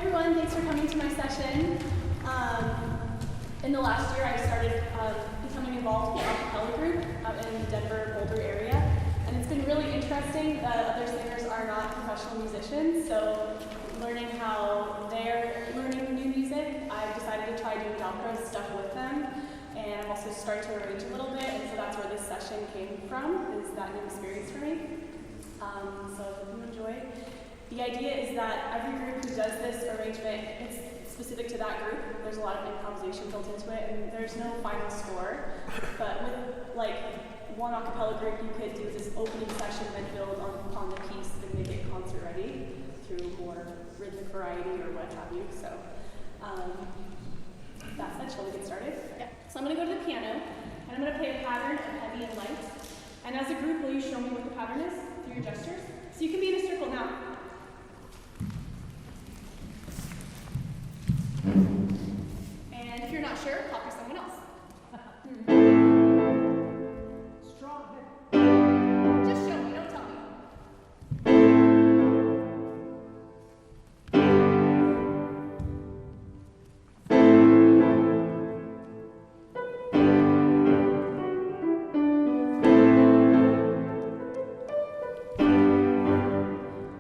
everyone. Thanks for coming to my session. In the last year, I started becoming involved in the Cappella group out in the Denver, Boulder area. And it's been really interesting. Other singers are not professional musicians, so learning how they're learning new music, I've decided to try doing Dalcroze stuff with them. And I've also started to arrange a little bit, and so that's where this session came from, is that new experience for me. So I hope you enjoy. The idea is that every group who does this arrangement, it's specific to that group. There's a lot of improvisation built into it, and there's no final score. But with like one a cappella group, you could do this opening session, then build upon the piece and make it concert ready through more rhythmic variety or what have you. So that's it. Shall we get started? Yeah. So I'm going to go to the piano, and I'm going to play a pattern of heavy and light. And as a group, will you show me what the pattern is through your gestures? So you can be in a circle now. And if you're not sure, copy someone else. Strong. Just show me, don't tell me.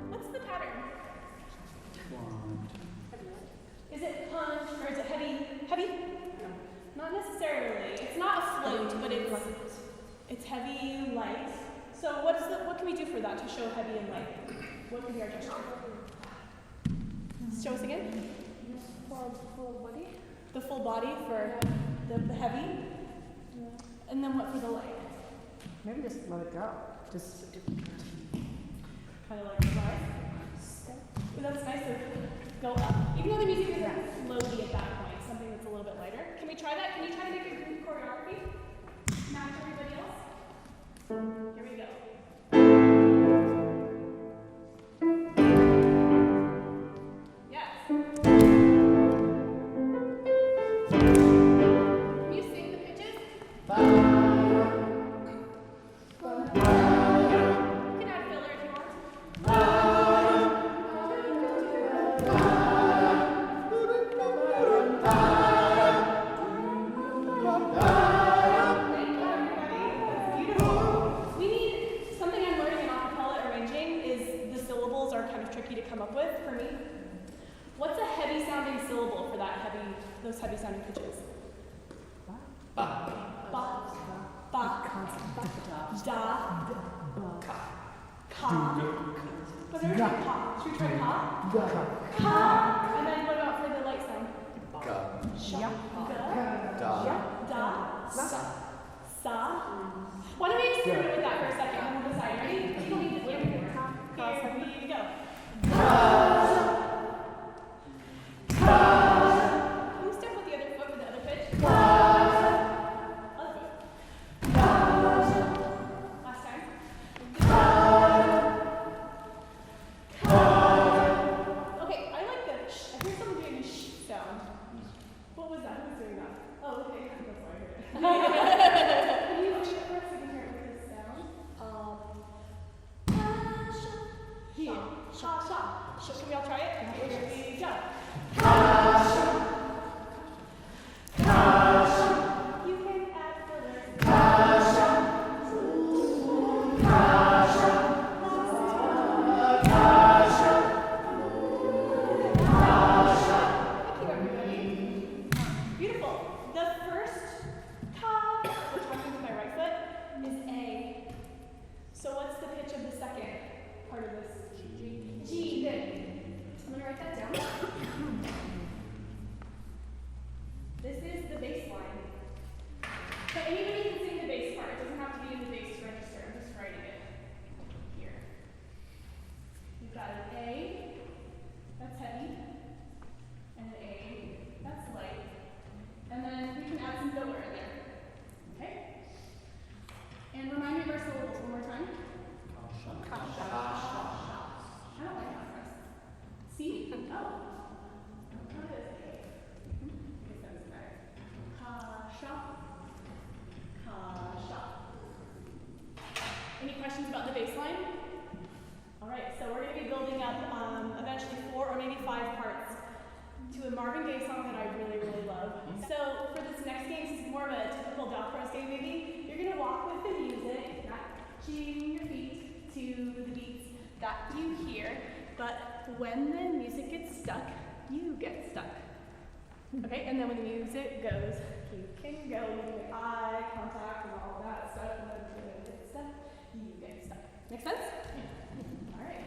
What's the pattern? Is it punch or is it heavy? Heavy? Not necessarily. It's not a float, but it's heavy, light. So what can we do for that to show heavy and light? What would be our gesture? Show us again. Full body. The full body for the heavy. And then what for the light? Maybe just let it go. Just Kind of like slide. Ooh, that's nice to go up. Even though the music isn't floaty at that point, something that's a little bit lighter. Can we try that? Can you try to make a group choreography? Match everybody else? Here we go. Yes. Can you sing the pitches? You can add filler if you want. What's a heavy sounding syllable for those heavy sounding pitches? Ba. Ba. Ba. Da. Ka. But there's no ka. Should we try ka? Ka. And then what about for the light sound? Ga. Sha. Ga. Da. Sa. Sa. Why don't we experiment with that for a second and we'll decide. Ready? You don't need to hear me. Here we go. Can you step with the other foot with the other pitch? Other foot. Last time. Okay, I like the sh. I hear someone doing a sh sound. What was that? Who was doing that? Oh, okay. That's why I heard it. Can you do it for us so we can hear it with this sound? Here. Sha, sha. Should we all try it? Here we go. You can add fillers. Thank you, everybody. Beautiful. The first ka, we're talking with my right foot, is A. So what's the pitch of the second part of this? G. Good. I'm going to write that down. This is the bass line. But anybody can sing the bass part. It doesn't have to be in the bass register. I'm just writing it here. You've got an A, that's heavy, and an A, that's light. And then we can add some filler in there. Okay? And remind me of our syllables one more time. I don't like that press. C? Oh. What is A? I guess that doesn't matter. Ka-sha. Ka-sha. Any questions about the bass line? All right, so we're going to be building up rock with the music, matching your feet to the beats that you hear, but when the music gets stuck, you get stuck. Okay, and then when the music goes, you can go, you can make eye contact and all that stuff, and then when the music gets stuck, you get stuck. Make sense? All right.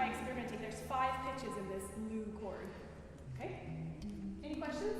Experimenting. There's 5 pitches in this lu chord. Okay? Any questions?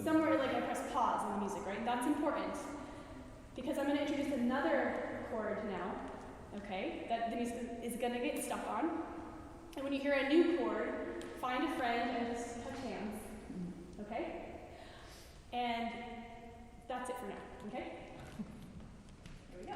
Somewhere like I press pause in the music, right? That's important because I'm going to introduce another chord now, okay, that the music is going to get stuck on. And when you hear a new chord, find a friend and just touch hands, okay? And that's it for now, okay? Here we go.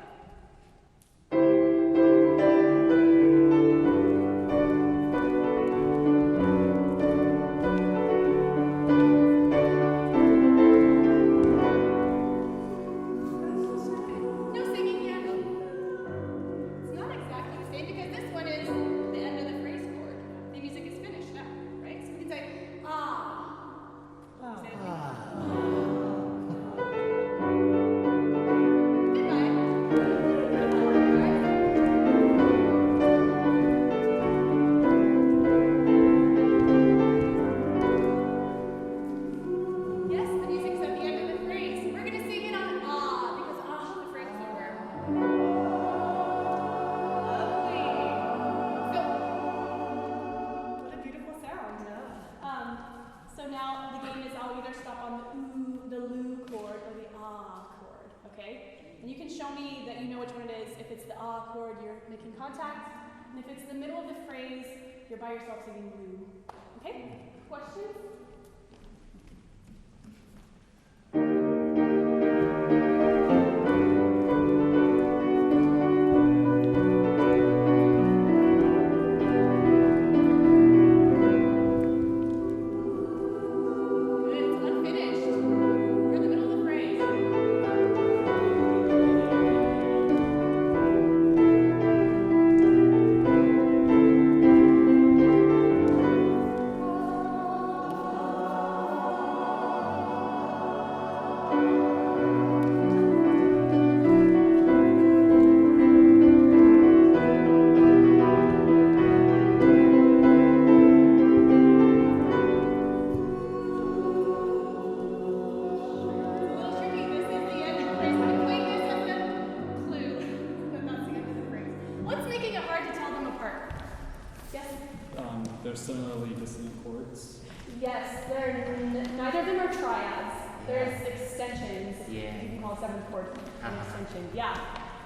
And you can show me that you know which one it is. If it's the ah chord, you're making contact. And if it's the middle of the phrase, you're by yourself singing woo. Okay? Questions? They're similarly dissonant chords. Yes, neither of them are triads. There's extensions. Yeah. You can call a seventh chord an extension. Yeah.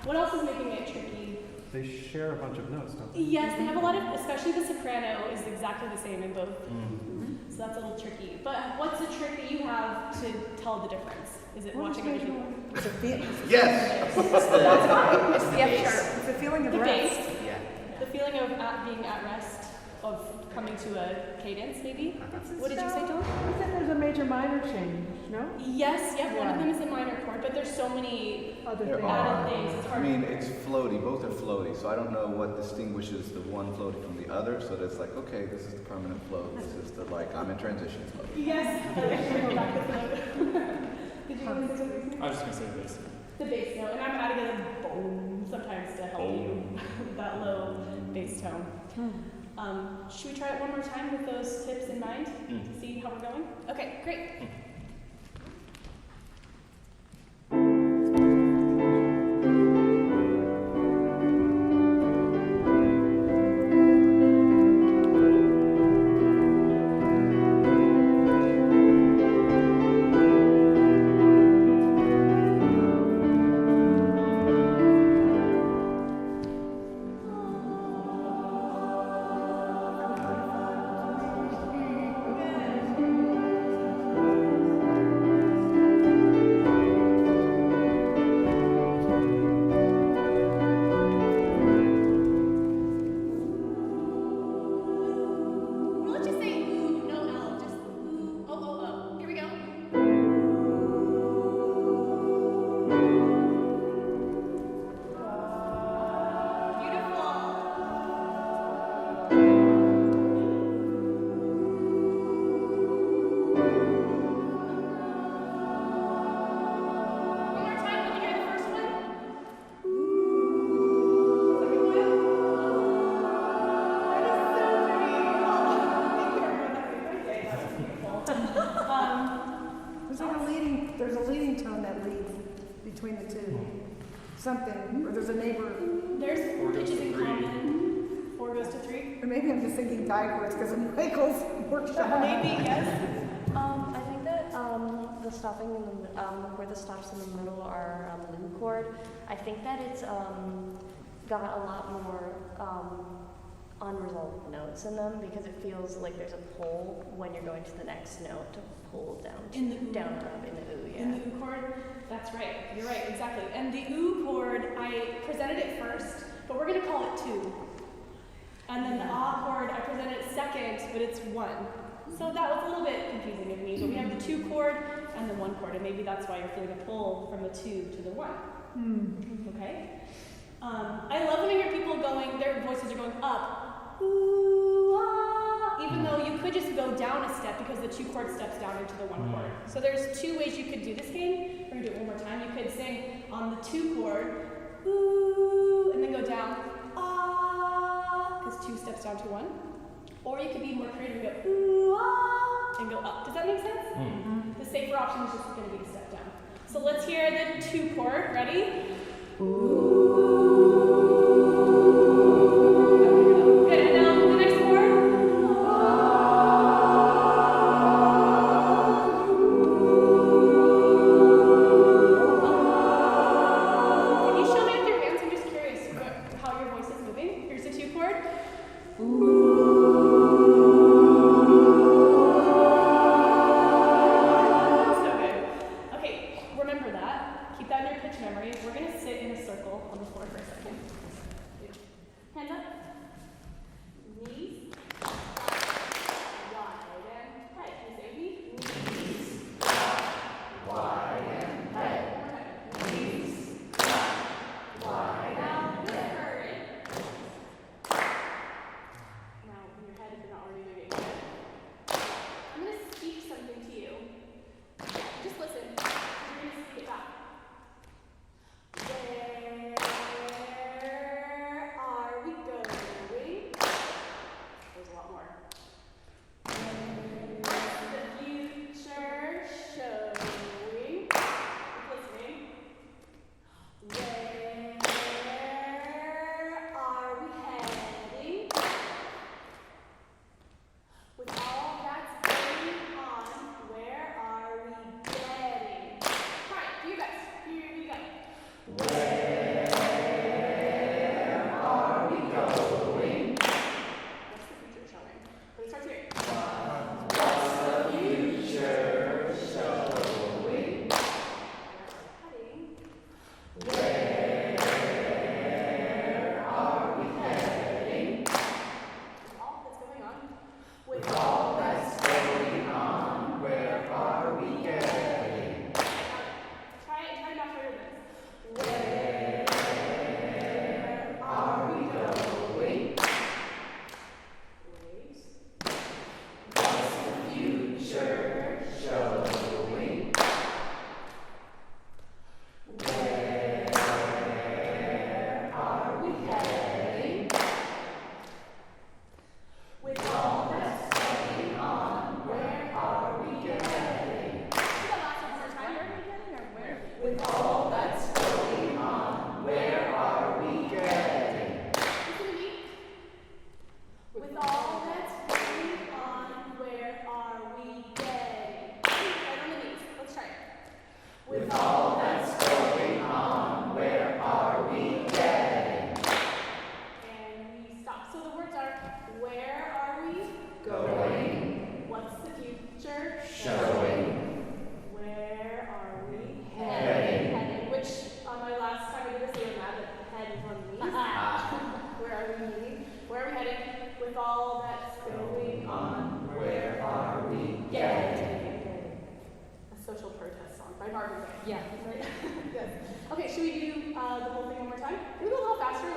What else is making it tricky? They share a bunch of notes, don't they? Yes, they have a lot of, especially the soprano is exactly the same in both. Mm. So that's a little tricky. But what's the trick that you have to tell the difference? Is it watching a visual? It's a feeling. Yes. It's the F sharp. It's a feeling of The rest. bass. Yeah. The feeling of being at rest, of coming to a cadence, maybe? What did you say, Dawn? I said there's a major minor change, no? Yes, yep, one of Yeah. them is a minor chord, but there's so many Other There things. are. added things. It's I hard. mean, it's floaty. Both are floaty. So I don't know what distinguishes the one floaty from the other. So that's like, okay, this is the permanent float. This is the like, I'm in transition float. Yes, I like to go back to the note. Did you want to say something? I was just gonna say bass. The bass note, and I'm adding a boom sometimes to help you with that low bass tone. Should we try it one more time with those tips in mind to see how we're going? Okay, great. Let's just say ooh, no L, just ooh, oh, oh, oh. Here we go. One more time, let me hear the first one. Second one. There's a leading tone that leads between the two. Something, or there's a neighbor, There's pitches in common. 4 goes to 3. or maybe I'm just thinking Dalcroze because of Michael's workshop. Maybe, yes. I think that the stopping in the where the stops in the middle are the new chord. I think that it's got a lot more unresolved notes in them because it feels like there's a pull when you're going to the next note to pull down to In the ooh. down up in the ooh, yeah. In the ooh chord. That's right. You're right, exactly. And the ooh chord, I presented it first, but we're going to call it 2. And then the ah chord, I presented it second, but it's 1. So that was a little bit confusing of me, but we have the 2 chord and the 1 chord, and maybe that's why you're feeling a pull from the 2 to the 1. Okay? I love when I hear people going, their voices are going up, ooh, ah, even though you could just go down a step because the 2 chord steps down into the 1 chord. So there's 2 ways you could do this game. We're gonna do it one more time. You could sing on the 2 chord, ooh, and then go down, ah, because 2 steps down to 1. Or you could be more creative and go, ooh, ah, and go up. Does that make sense? The safer option is just gonna be to step down. So let's hear the 2 chord. Ready? Good, and now the next chord. Can you show me with your hands? I'm just curious how your voice is moving. Here's the 2 chord. With all that's going on, where are we getting? And we stop. So the words are, where are we going? What's the future showing? Where are we heading? Heading. Which, on my last time I did this, they were mad that head is on me. Where are we moving? Where are we heading? With all that's going on, where are we getting? A social protest song by Marvin Gaye. Yeah. Right? Yes. Okay, should we do the whole thing one more time? Can we go a little faster?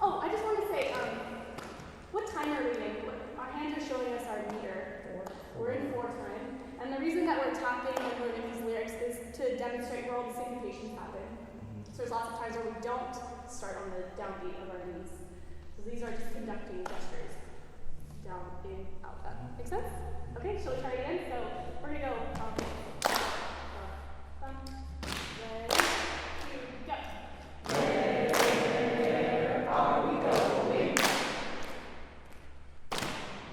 Oh, I just want to say, what time are we in? Our hands are showing us our meter. We're in 4 time. And the reason that we're tapping and learning these lyrics is to demonstrate where all the syncopations happen. So there's lots of times where we don't start on the downbeat of our knees. So these are just conducting gestures. Down, in, out, up. Make sense? Okay, shall we try it again? So we're going to go ready, 2, go. Where are we going?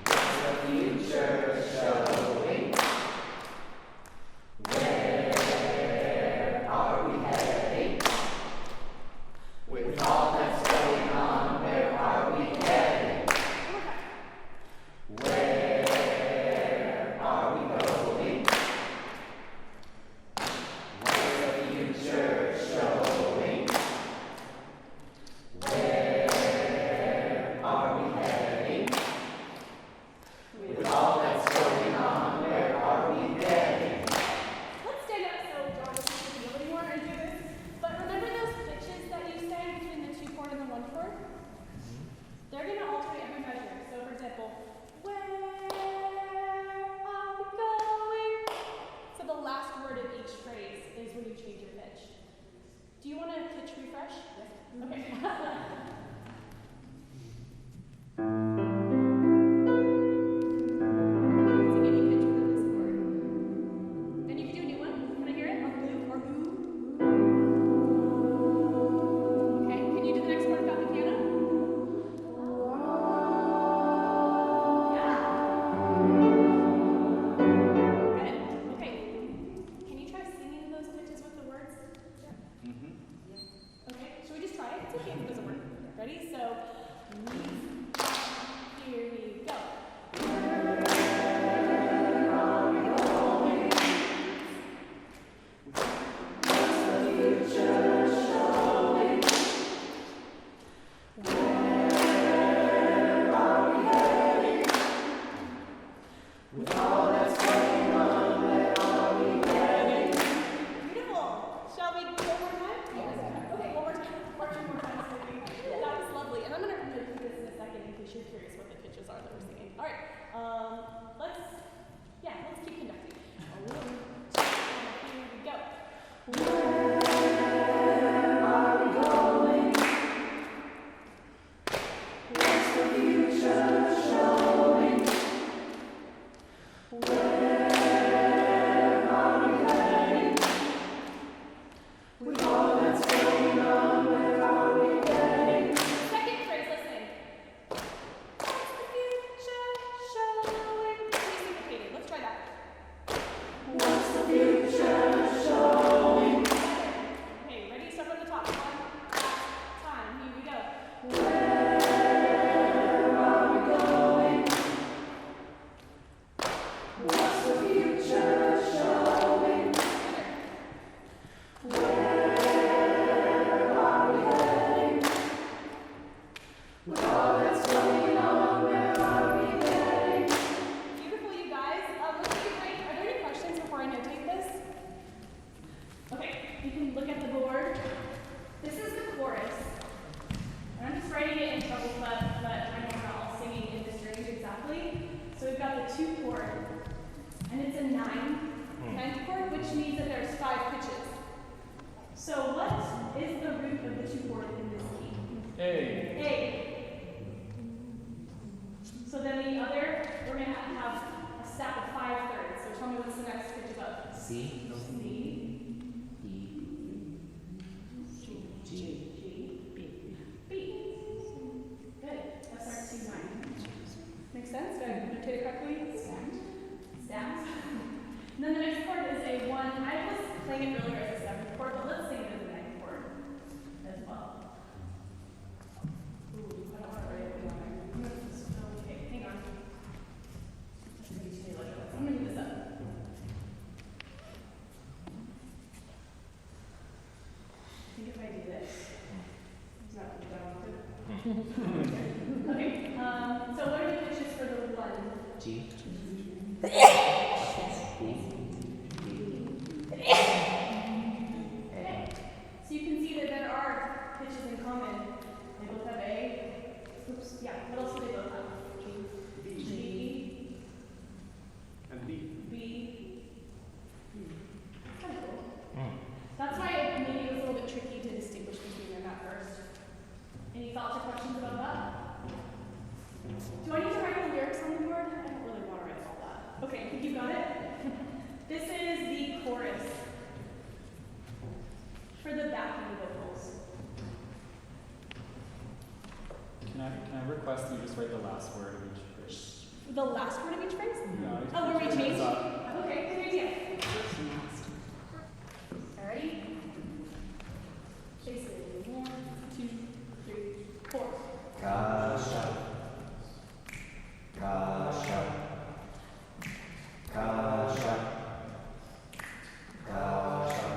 The future showing. Where are we heading? With all that's going on, where are we heading? Where are we going? What's the future showing? Where are we heading? With all that's going on, where are we heading? Let's stand up so John doesn't feel anymore and do this. But remember those pitches that you sang between the 2 chord and the 1 chord? They're going to alternate every measure. So, for example, where are we going? So the last word of each phrase is when you change your pitch. Do you want to pitch refresh? Yes. Okay. Sing any pitch within this chord. Then you can do a new one. Can I hear it? Or blue? Or boo? Okay. Can you do the next part without the piano? Good. Okay. Can you try singing those pitches with the words? Okay. Should we just try it? It's okay if it doesn't work. Ready? So, here we go. Beautiful. Shall we go one more time? Yes. Okay, one more time. Or 2 more times, maybe. That was lovely. And I'm going to repeat this in a second in case you're curious what the pitches are that we're singing. All right. Let's keep conducting. 1, 2, 3, here we go. Where are we going? What's the future showing? Where are we heading? With all that's going on, where are we heading? Second phrase, listen. What's the future showing? Please syncopated. Let's try that. What's the future showing? Okay, ready? Start from the top. 1 last time. Here we go. Where are we going? What's the future showing? Where are we heading? With all that's going on, where are we heading? Beautiful, you guys. Let's take a break. Are there any questions before I notate this? Okay, you can look at the board. This is the chorus. And I'm just writing it in treble clef, but I know we're not all singing in this range exactly. So we've got the 2 chord, and it's a 9/10 chord, which means that there's 5 pitches. So what is the root of the 2 chord in this key? A. A. So then the other, we're going to have a stack of 5 thirds. So tell me what's the next pitch above? C. G. B. Good. That's our C9. Makes sense? Did I notate it correctly? Stacked. And then the next chord is a 1 I was playing it earlier as a 7th chord, but let's sing it as a 9th chord as well. Ooh, I don't want to write it down. Okay, hang on. I'm gonna do this up. I think if I do this, it's not what I wanted. Okay, so what are the pitches for the 1? G. So you can see that there are pitches in common. They both have A. Oops, yeah, what else do they both have? G. And B. B. That's kind of cool. That's why maybe it was a little bit tricky to distinguish between them at first. Any thoughts or questions about that? Do I need to write the lyrics on the board? I don't really want to write all that. Okay, I think you got it. This is the chorus for the backing vocals. Can I request that you just write the last word of each phrase? The last word of each phrase? No, Oh, where we it's change? up. Okay, good idea. Alrighty. Basically, 1, 2, 3, 4. Kasha. Kasha. Kasha. Kasha. Kasha.